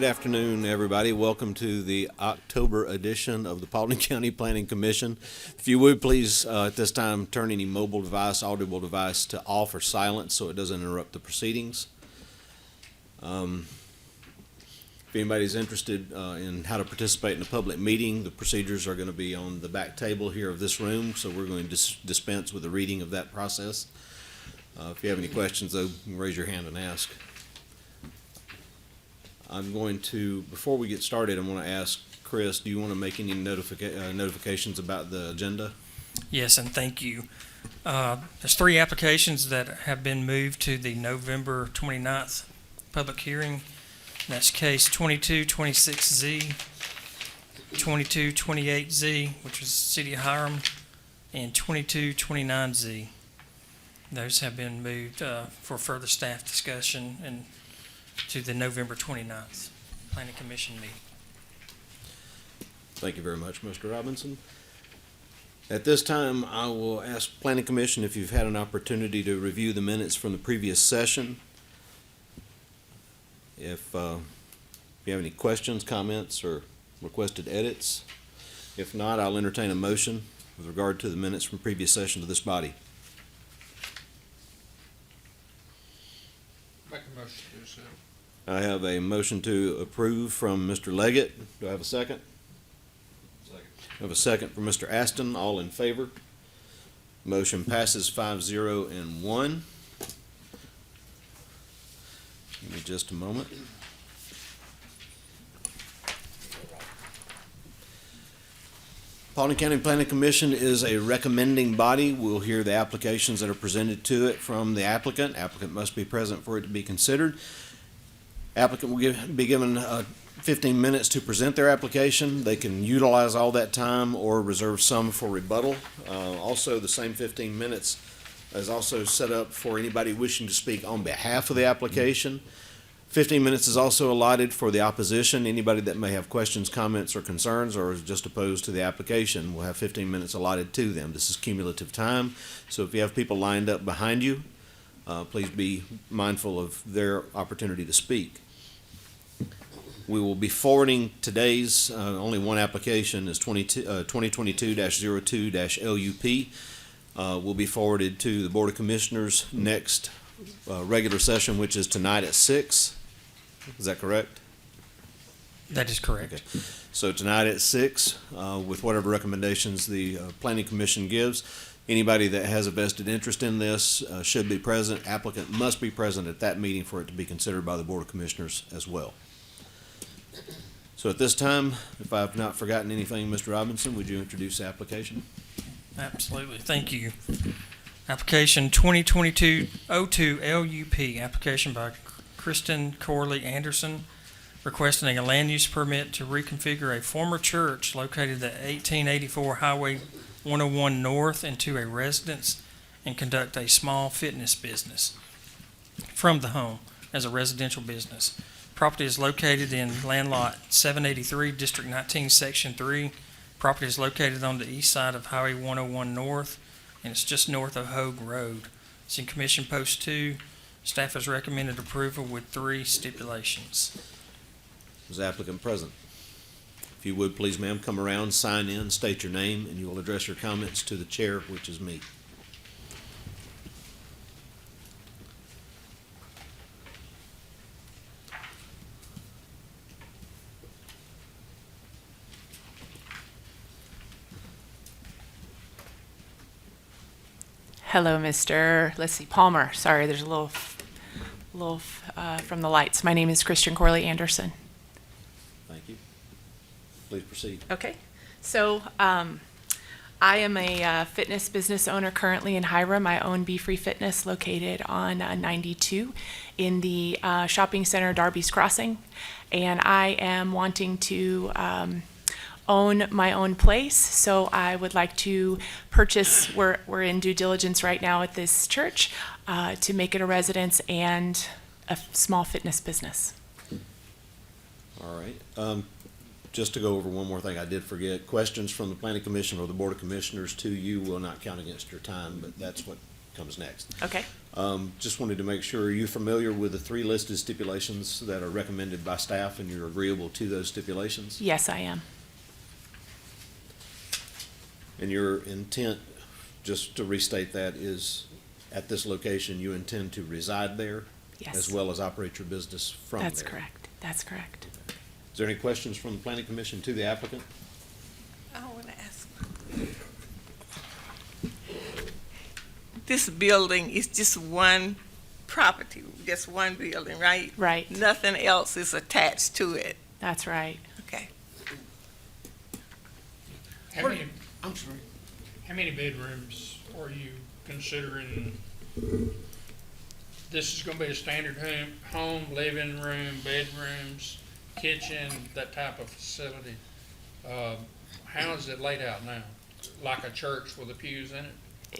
Good afternoon, everybody. Welcome to the October edition of the Paulding County Planning Commission. If you would, please, at this time, turn any mobile device, audible device to off or silent so it doesn't interrupt the proceedings. If anybody's interested in how to participate in a public meeting, the procedures are going to be on the back table here of this room, so we're going to dispense with the reading of that process. If you have any questions, though, you can raise your hand and ask. I'm going to, before we get started, I want to ask Chris, do you want to make any notifications about the agenda? Yes, and thank you. There's 3 applications that have been moved to the November 29th public hearing. That's case 2226Z, 2228Z, which is City of Hiram, and 2229Z. Those have been moved for further staff discussion and to the November 29th Planning Commission meeting. Thank you very much, Mr. Robinson. At this time, I will ask Planning Commission if you've had an opportunity to review the minutes from the previous session. If you have any questions, comments, or requested edits. If not, I'll entertain a motion with regard to the minutes from previous session to this body. Make a motion to do so. I have a motion to approve from Mr. Leggett. Do I have a second? Second. I have a second from Mr. Aston. All in favor? Motion passes 5-0 and 1. Give me just a moment. Paulding County Planning Commission is a recommending body. We'll hear the applications that are presented to it from the applicant. Applicant must be present for it to be considered. Applicant will be given 15 minutes to present their application. They can utilize all that time or reserve some for rebuttal. Also, the same 15 minutes is also set up for anybody wishing to speak on behalf of the application. 15 minutes is also allotted for the opposition. Anybody that may have questions, comments, or concerns or is just opposed to the application will have 15 minutes allotted to them. This is cumulative time, so if you have people lined up behind you, please be mindful of their opportunity to speak. We will be forwarding today's, only one application is 2022-02-LUP. Will be forwarded to the Board of Commissioners next regular session, which is tonight at 6. Is that correct? That is correct. Okay. So tonight at 6, with whatever recommendations the Planning Commission gives, anybody that has a vested interest in this should be present. Applicant must be present at that meeting for it to be considered by the Board of Commissioners as well. So at this time, if I've not forgotten anything, Mr. Robinson, would you introduce the application? Absolutely. Thank you. Application 2022-02 LUP, application by Kristen Corley Anderson, requesting a land use permit to reconfigure a former church located at 1884 Highway 101 North into a residence and conduct a small fitness business from the home as a residential business. Property is located in land lot 783, District 19, Section 3. Property is located on the east side of Highway 101 North, and it's just north of Hogue Road. It's in Commission Post 2. Staff has recommended approval with 3 stipulations. Is the applicant present? If you would, please, ma'am, come around, sign in, state your name, and you will address your comments to the chair, which is me. Hello, Mr. Palmer. Sorry, there's a little from the lights. My name is Kristen Corley Anderson. Thank you. Please proceed. Okay. So I am a fitness business owner currently in Hiram. I own Be Free Fitness located on 92 in the shopping center Darby's Crossing. And I am wanting to own my own place, so I would like to purchase, we're in due diligence right now at this church to make it a residence and a small fitness business. All right. Just to go over one more thing, I did forget. Questions from the Planning Commission or the Board of Commissioners to you will not count against your time, but that's what comes next. Okay. Just wanted to make sure, are you familiar with the three listed stipulations that are recommended by staff, and you're agreeable to those stipulations? Yes, I am. And your intent, just to restate that, is at this location, you intend to reside there? Yes. As well as operate your business from there? That's correct. That's correct. Is there any questions from the planning commission to the applicant? I want to ask. This building is just one property, just one building, right? Right. Nothing else is attached to it. That's right. Okay. How many, I'm sorry, how many bedrooms are you considering? This is gonna be a standard home, living room, bedrooms, kitchen, that type of facility. How is it laid out now? Like a church with the pews in it?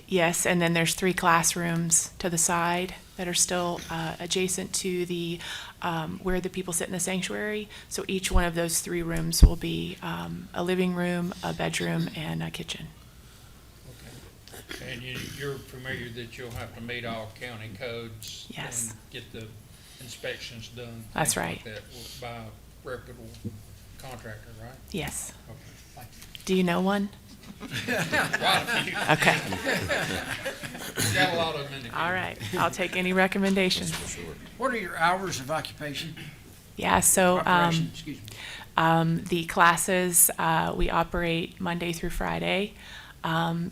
Yes, and then there's 3 classrooms to the side that are still adjacent to the where the people sit in the sanctuary. So each one of those 3 rooms will be a living room, a bedroom, and a kitchen. Okay. And you're familiar that you'll have to meet all county codes? Yes. And get the inspections done? That's things right. like that, by a reputable contractor, right? Yes. Okay, thank Do you know one? you. Quite a few. Okay. Got a lot of them in the All right. I'll take any recommendations. What are your hours of occupation? Yeah. So Operation, excuse me. the classes we operate Monday through Friday.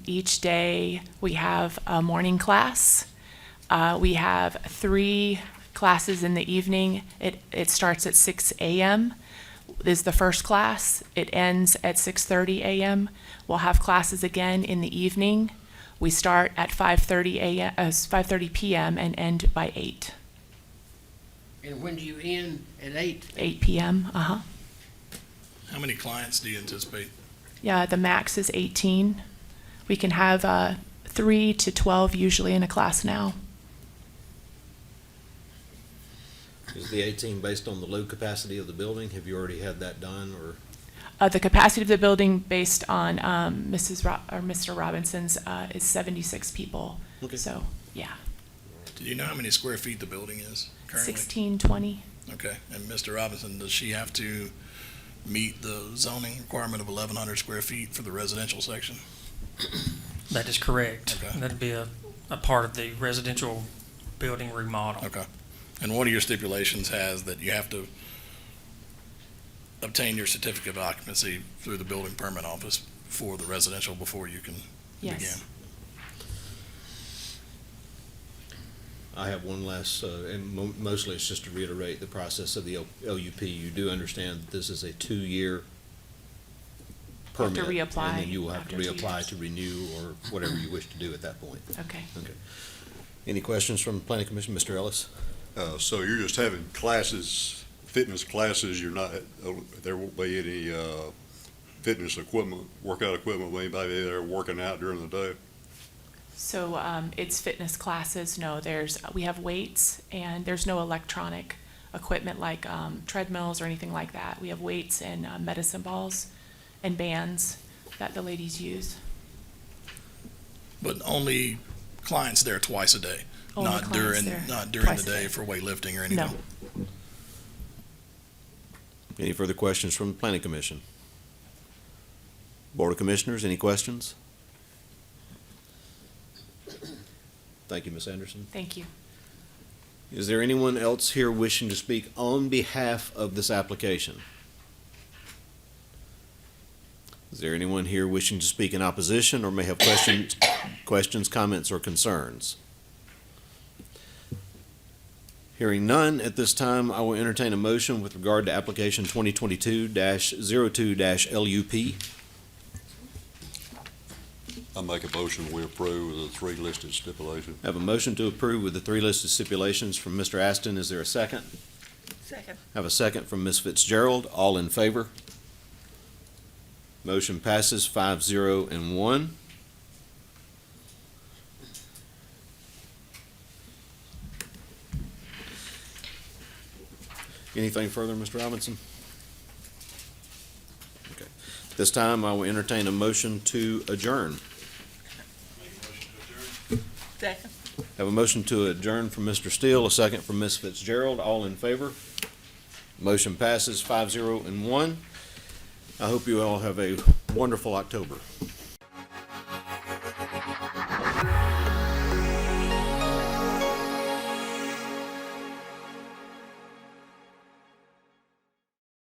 Each day we have a morning class. We have 3 classes in the evening. It starts at 6 a.m. is the first class. It ends at 6:30 a.m. We'll have classes again in the evening. We start at 5:30 a.m. 5:30 p.m. and end by 8. And when do you end at 8? 8 p.m. How many clients do you anticipate? Yeah, the max is 18. We can have 3 to 12 usually in a class now. Is the 18 based on the load capacity of the building? Have you already had that done, or? The capacity of the building based on Mr. Robinson's is 76 people. Okay. So, yeah, Do you know how many square feet the building is currently? 1620. Okay, and Mr. Robinson, does she have to meet the zoning requirement of 1,100 square feet for the residential section? That is correct. Okay. That'd be a part of the residential building remodel. Okay. And one of your stipulations has that you have to obtain your certificate of occupancy through the building permit office for the residential before you can Yes. begin. I have one last, and mostly it's just to reiterate the process of the LUP. You do understand that this is a 2-year Have permit. to reapply And then you will have to after 2 reapply years. to renew or whatever you wish to do at that point. Okay. Okay. Any questions from the planning commission? Mr. Ellis? So you're just having classes, fitness classes, you're not, there won't be any, fitness equipment, workout equipment, with anybody there working out during the day? So it's fitness classes. No, we have weights and there's no electronic equipment like treadmills or anything like that. We have weights and medicine balls and bands that the ladies use. But only clients there twice a day? Only Not clients during, there not during the twice a day day. for weightlifting or anything? No. Any further questions from the planning commission? Board of Commissioners, any questions? Thank you, Ms. Anderson. Thank you. Is there anyone else here wishing to speak on behalf of this application? Is there anyone here wishing to speak in opposition or may have questions, comments, or concerns? Hearing none, at this time, I will entertain a motion with regard to application 2022-02-LUP. I make a motion, we approve the 3 listed stipulations. I have a motion to approve with the 3 listed stipulations from Mr. Aston. Is there a second? Second. I have a second from Ms. Fitzgerald. All in favor? Motion passes 5-0 and 1. Anything further, Mr. Robinson? Okay. This time, I will entertain a motion to adjourn. Second. Have a motion to adjourn from Mr. Steele, a second from Ms. Fitzgerald. All in favor? Motion passes 5-0 and 1. I hope you all have a wonderful October.